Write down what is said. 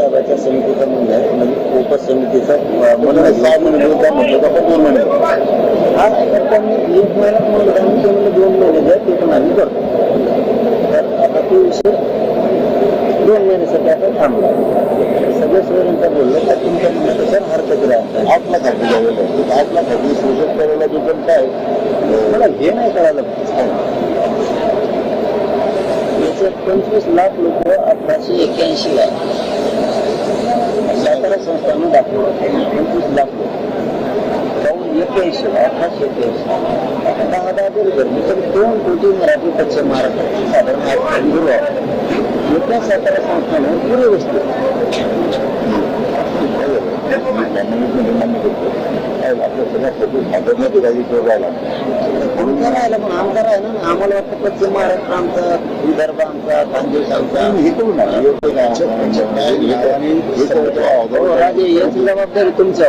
साहेबांच्या समितीचं म्हणणं आहे, म्हणजे उपसमितीचं म्हणणं 6 महिने होता म्हटलं तर 2 महिने हा तर त्यांनी 1 महिना म्हणलं त्यांनी ते म्हणलं 2 महिने द्या ते पण आम्ही करतो. तर आता तो विषय 2 महिन्यासाठी आता थांबला. सगळं सोयऱ्यांचा बोललं तर तुमच्या म्हणण्यानुसार हरकत राहतात 8 लाखाची जावेल 8 लाखाची शोषण करायला दुकान काय मला हे नाही कळालं. याच्यात 25 लाख लोक 1881 ला सातारा संस्थानं दाखवलं 25 लाख लोक 81 1881 10 जरी तर 2 कोटी मराठी पक्ष महाराष्ट्रात साधारण गुरु आहे एका सातारा संस्थानं पुरे वस्तू आमदार राहिला पण आमदार आहे ना आम्हाला वाटतं पश्चिम महाराष्ट्र आमचा विदर्भ आमचा खानदेश आमचा राजे याची जबाबदारी तुमच्या